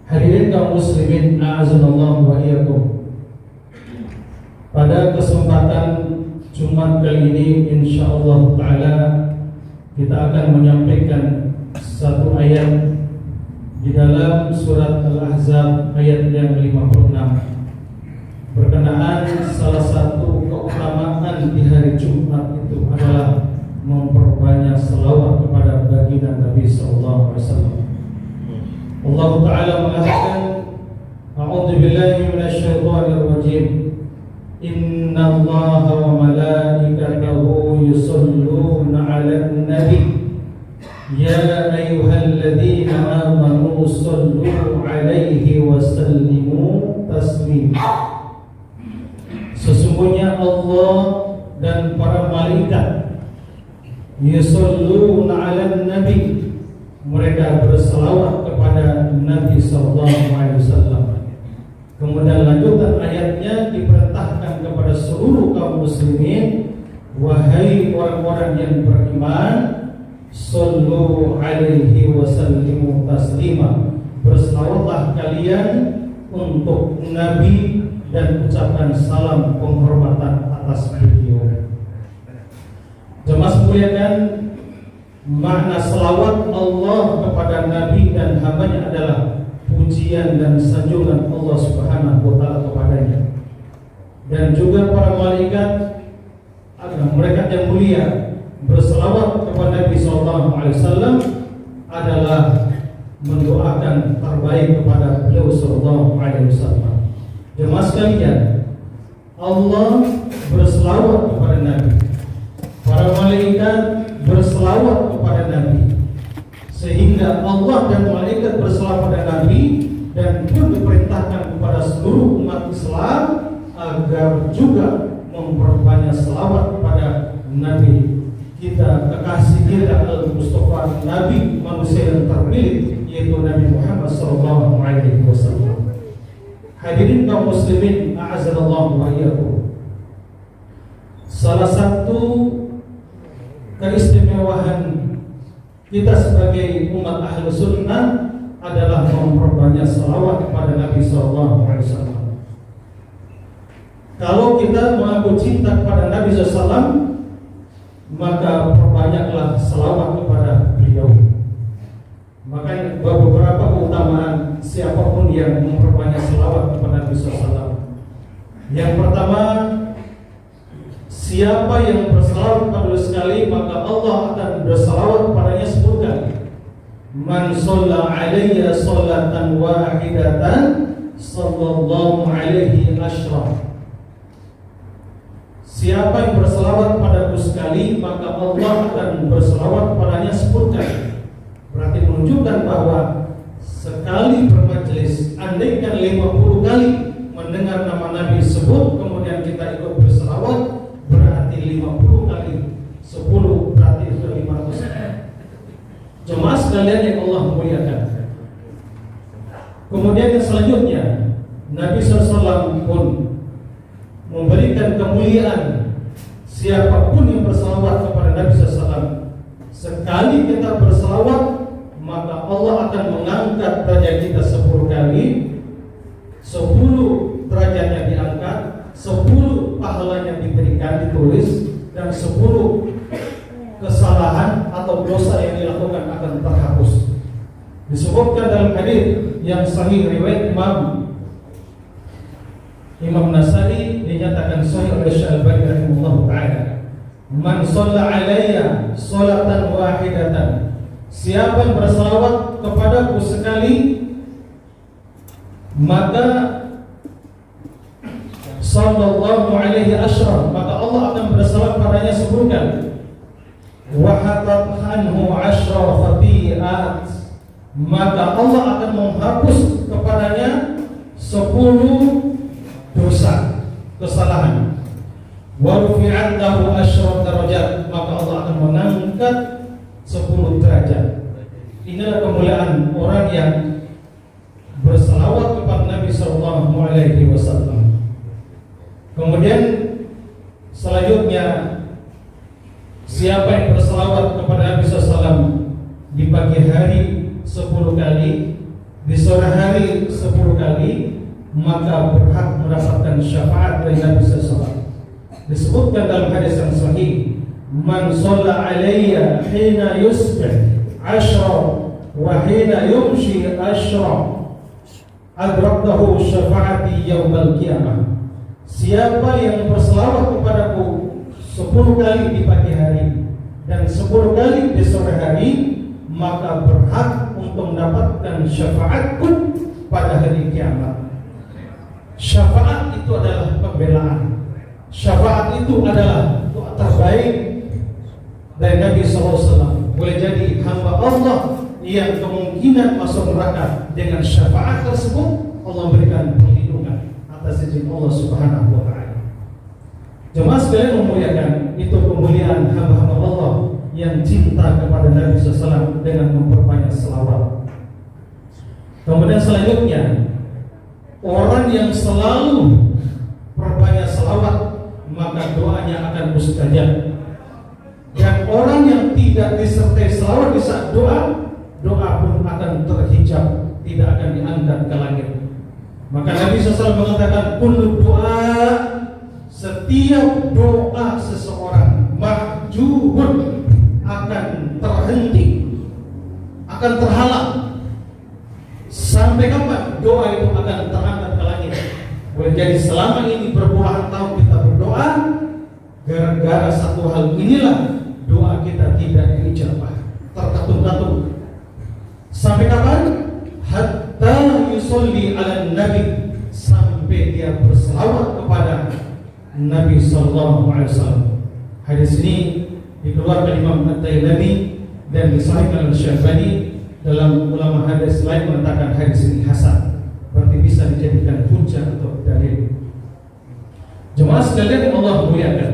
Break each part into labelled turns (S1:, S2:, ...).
S1: Hadirin kaum muslimin, a'azanallahu wa iyyakum. Pada kesempatan Jumat kali ini insyaallah taala kita akan menyampaikan satu ayat di dalam surat Al-Ahzab ayat yang 56 berkenaan salah satu keutamaan di hari Jumat itu adalah memperbanyak selawat kepada baginda Nabi sallallahu alaihi wasallam. Allah Ta'ala mengatakan, A'udzu billahi minasyaitonir rajim. Inna Allaha wa malaikatahu yusholluna 'alan nabi. Ya ayyuhalladzina amanu shallu 'alaihi wa sallimu taslima. Sesungguhnya Allah dan para malaikat yusholluna 'alan nabi, mereka berselawat kepada Nabi sallallahu alaihi wasallam. Kemudian lanjutan ayatnya diperintahkan kepada seluruh kaum muslimin, wahai orang-orang yang beriman, sallu alaihi wasallimu taslima, berselawatlah kalian untuk Nabi dan ucapkan salam penghormatan atas beliau. Jemaah sekalian, makna selawat Allah kepada Nabi dan hambanya adalah pujian dan sanjungan Allah Subhanahu wa Ta'ala kepadanya. Dan juga para malaikat mereka yang mulia berselawat kepada Nabi sallallahu alaihi wasallam adalah mendoakan terbaik kepada beliau sallallahu alaihi wasallam. Jemaah sekalian, Allah berselawat kepada Nabi, para malaikat berselawat kepada Nabi, sehingga Allah dan malaikat berselawat kepada Nabi dan pun diperintahkan kepada seluruh umat Islam agar juga memperbanyak selawat kepada Nabi kita, kekasih kita Al-Mustafa, Nabi manusia yang terpilih, yaitu Nabi Muhammad sallallahu alaihi wasallam. Hadirin kaum muslimin, a'azanallahu wa iyyakum. Salah satu keistimewaan kita sebagai umat ahlu sunnah adalah memperbanyak salawat kepada Nabi sallallahu alaihi wasallam. Kalau kita mengaku cinta kepada Nabi sallallahu alaihi wasallam, maka perbanyaklah salawat kepada beliau. Maka beberapa keutamaan siapapun yang memperbanyak salawat kepada Nabi sallallahu alaihi wasallam. Yang pertama, siapa yang bersalawat kepada sekali, maka Allah akan bersalawat kepadanya 10 kali. Man shalla alayya sholatan wahidatan sallallahu alaihi asyra. Siapa yang bersalawat kepadaku sekali, maka Allah akan bersalawat kepadanya 10 kali. Berarti menunjukkan bahwa sekali bermajelis, andaikan 50 kali mendengar nama Nabi disebut, kemudian kita ikut bersalawat, berarti 50 kali 10 berarti sudah 500. Jemaah sekalian yang Allah muliakan. Kemudian yang selanjutnya, Nabi SAW pun memberikan kemuliaan siapapun yang bersalawat kepada Nabi SAW. Sekali kita bersalawat, maka Allah akan mengangkat derajat kita 10 kali. 10 derajatnya diangkat, 10 pahalanya diberikan, ditulis, dan 10 kesalahan atau dosa yang dilakukan akan terhapus. Disebutkan dalam hadis yang sahih riwayat Imam Nasai, dinyatakan sahih oleh Syalbani rahimahullah taala. Man shalla alayya sholatan wahidatan, siapa yang bersalawat kepadaku sekali, maka sallallahu alaihi asyra, maka Allah akan bersalawat padanya 10 kali. Wa hatat anhu asyra khati'at, maka Allah akan menghapus kepadanya 10 dosa, kesalahan. Wa rufi'at lahu asyra darajat, maka Allah akan mengangkat 10 derajat. Inilah kemuliaan orang yang bersalawat kepada Nabi sallallahu alaihi wasallam. Kemudian selanjutnya, siapa yang bersalawat kepada Nabi sallallahu alaihi wasallam di pagi hari 10 kali, di sore hari 10 kali, maka berhak mendapatkan syafaat dari Nabi SAW. Disebutkan dalam hadis yang sahih, man shalla alayya hina yusbih ashra wa hina yumshi ashra adraktahu syafaati yaumal qiyamah. Siapa yang berselawat kepadaku 10 kali di pagi hari dan 10 kali di sore hari, maka berhak untuk mendapatkan syafaatku pada hari kiamat. Syafaat itu adalah pembelaan. Syafaat itu adalah doa terbaik dari Nabi SAW. Boleh jadi hamba Allah yang kemungkinan masuk neraka, dengan syafaat tersebut Allah berikan perlindungan atas izin Allah Subhanahu wa Ta'ala. Jemaah sekalian memuliakan, itu kemuliaan hamba-hamba Allah yang cinta kepada Nabi SAW dengan memperbanyak selawat. Kemudian selanjutnya, orang yang selalu perbanyak selawat, maka doanya akan mustajab. Dan orang yang tidak disertai selawat di saat doa, doa pun akan terhijab, tidak akan diangkat ke langit. Maka Nabi SAW mengatakan, kullu doa, setiap doa seseorang mahjubun, akan terhenti, akan terhalang. Sampai kapan doa itu akan terangkat ke langit? Boleh jadi selama ini berpuluhan tahun kita berdoa, gara-gara satu hal inilah doa kita tidak diijabah, terkatung-katung. Sampai kapan? Hatta yusolli ala nabi, sampai dia berselawat kepada Nabi sallallahu alaihi wasallam. Hadis ini dikeluarkan Imam At-Tirmidzi dan disahihkan oleh Syekh dalam ulama hadis lain mengatakan hadis ini hasan, berarti bisa dijadikan hujjah atau dalil. Jemaah sekalian Allah muliakan,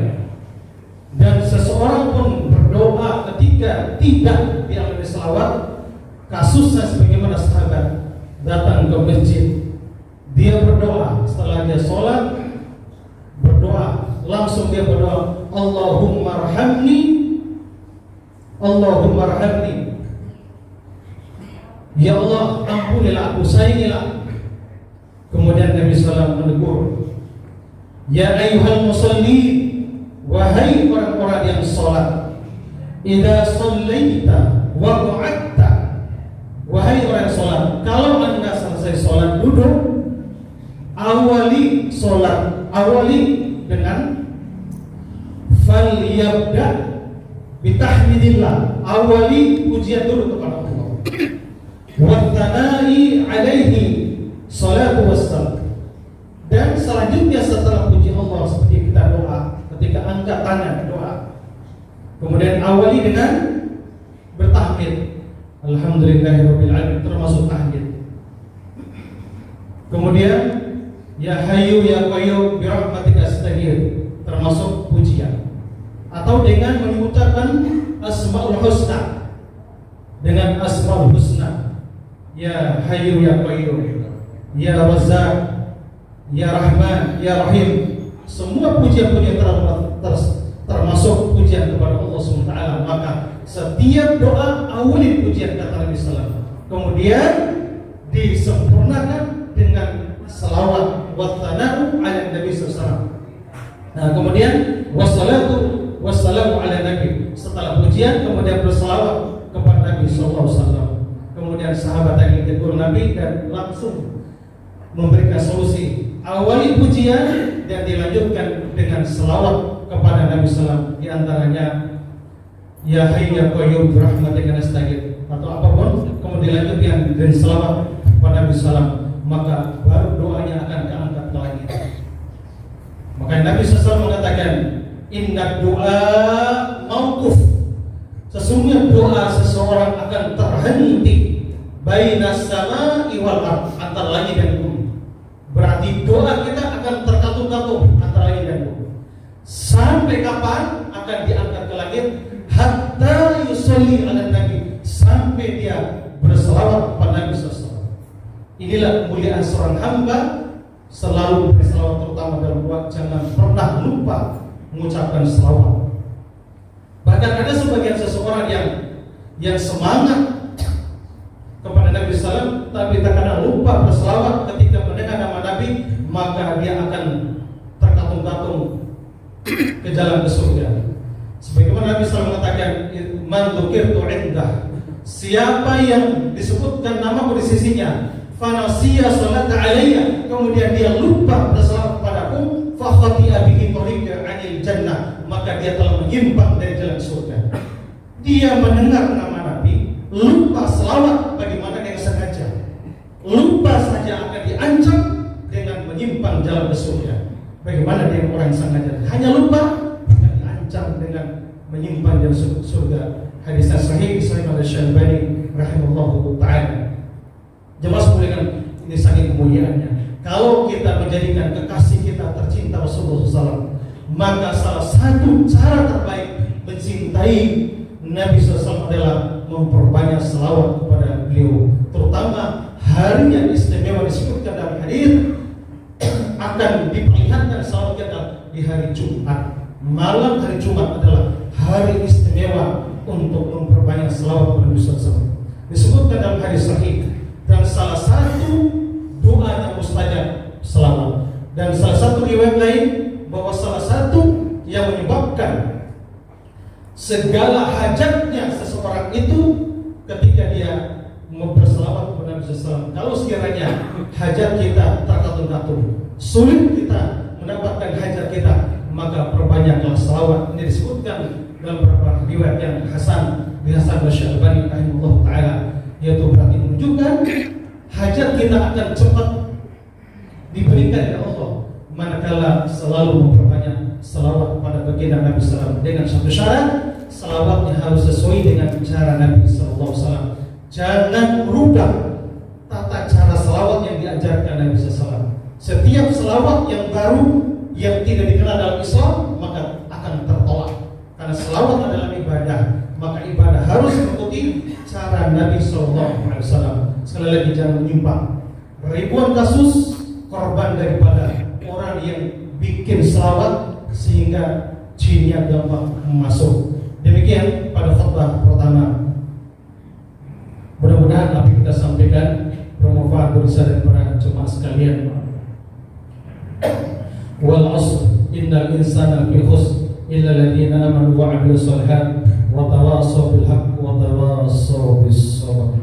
S1: dan seseorang pun berdoa ketika tidak diambil selawat, kasusnya sebagaimana sahabat datang ke masjid, dia berdoa setelah dia sholat, berdoa langsung dia berdoa, Allahumma arhamni, Allahumma arhamni, ya Allah ampunilah aku, sayangilah. Kemudian Nabi SAW menegur, ya ayyuhal musalli, wahai orang-orang yang sholat, idza shallaita wa qa'adta, wahai orang yang sholat, kalau anda selesai sholat duduk, awali sholat, awali dengan falyabda bitahmidillah, awali pujian dulu kepada Allah, wa tsanai alaihi salatu wassalam, dan selanjutnya setelah puji Allah seperti kita doa ketika angkat tangan doa, kemudian awali dengan bertahmid, alhamdulillahirabbil alamin, termasuk tahmid. Kemudian ya hayyu ya qayyum bi rahmatika astaghfir, termasuk pujian, atau dengan mengucapkan asmaul husna, dengan asmaul husna, ya hayyu ya qayyum, ya razzaq, ya rahman, ya rahim. Semua pujian-pujian termasuk pujian kepada Allah SWT. Maka setiap doa awali pujian, kata Nabi SAW. Kemudian disempurnakan dengan salawat wa tsana'u ala Nabi SAW. Nah, kemudian wassalatu wassalamu ala Nabi. Setelah pujian kemudian bersalawat kepada Nabi SAW. Kemudian sahabat tadi tegur Nabi dan langsung memberikan solusi. Awali pujian dan dilanjutkan dengan selawat kepada Nabi SAW. Di antaranya ya hayyu ya qayyum bi rahmatika nastaghfir, atau apapun, kemudian dilanjutkan dengan selawat kepada Nabi SAW, maka baru doanya akan keangkat ke langit. Maka Nabi SAW mengatakan, inna doa mauquf, sesungguhnya doa seseorang akan terhenti bainas sama'i wal ardh, antara langit dan bumi. Berarti doa kita akan terkatung-katung antara langit dan bumi. Sampai kapan akan diangkat ke langit? Hatta yusolli ala nabi, sampai dia berselawat kepada Nabi SAW. Inilah kemuliaan seorang hamba, selalu berselawat, terutama dalam doa, jangan pernah lupa mengucapkan selawat. Bahkan ada sebagian seseorang yang semangat kepada Nabi SAW, tapi terkadang lupa berselawat ketika mendengar nama Nabi, maka dia akan terkatung-katung ke jalan ke surga. Sebagaimana Nabi SAW mengatakan, man dzukirtu indah, siapa yang disebutkan namaku di sisinya, fanasiya salata alayya, kemudian dia lupa berselawat kepadaku, fa khati'a bihi tariqa 'anil jannah, maka dia telah menyimpang dari jalan surga. Dia mendengar nama Nabi, lupa selawat, bagaimana dengan sengaja, lupa saja akan diancam dengan menyimpang jalan ke surga. Bagaimana dengan orang yang sengaja hanya lupa akan diancam dengan menyimpang jalan surga. Hadisnya sahih disahihkan oleh Syalbani rahimahullahu ta'ala. Jemaah sekalian, ini sangat kemuliaannya. Kalau kita menjadikan kekasih kita tercinta Rasulullah SAW, maka salah satu cara terbaik mencintai Nabi SAW adalah memperbanyak selawat kepada beliau. Terutama hari yang istimewa disebutkan dalam hadis, akan diperlihatkan selawat kita di hari Jumat. Malam hari Jumat adalah hari istimewa untuk memperbanyak selawat kepada Nabi SAW. Disebutkan dalam hadis sahih, dan salah satu doa yang mustajab selawat. Dan salah satu riwayat lain bahwa salah satu yang menyebabkan segala hajatnya seseorang itu ketika dia berselawat kepada Nabi SAW. Kalau sekiranya hajat kita terkatung-katung, sulit kita mendapatkan hajat kita, maka perbanyaklah selawat. Ini disebutkan dalam beberapa riwayat yang hasan, dihasan oleh Syalbani rahimahullah ta'ala, yaitu berarti menunjukkan hajat kita akan cepat diberikan oleh Allah manakala selalu memperbanyak selawat pada baginda Nabi SAW. Dengan satu syarat, selawatnya harus sesuai dengan cara Nabi SAW. Jangan merubah tata cara selawat yang diajarkan Nabi SAW. Setiap selawat yang baru yang tidak dikenal dalam Islam maka akan tertolak. Karena selawat adalah ibadah, maka ibadah harus mengikuti cara Nabi SAW. Sekali lagi, jangan menyimpang. Ribuan kasus korban daripada orang yang bikin selawat sehingga jinnya gampang masuk. Demikian pada khutbah pertama. Mudah-mudahan apa yang kita sampaikan bermanfaat bagi saya dan para jemaah sekalian. Wal 'ashr innal insana lafi khusr illa alladziina aamanu wa 'amilus shalihaati wa tawassaw bil haqqi wa tawassaw bis sabr.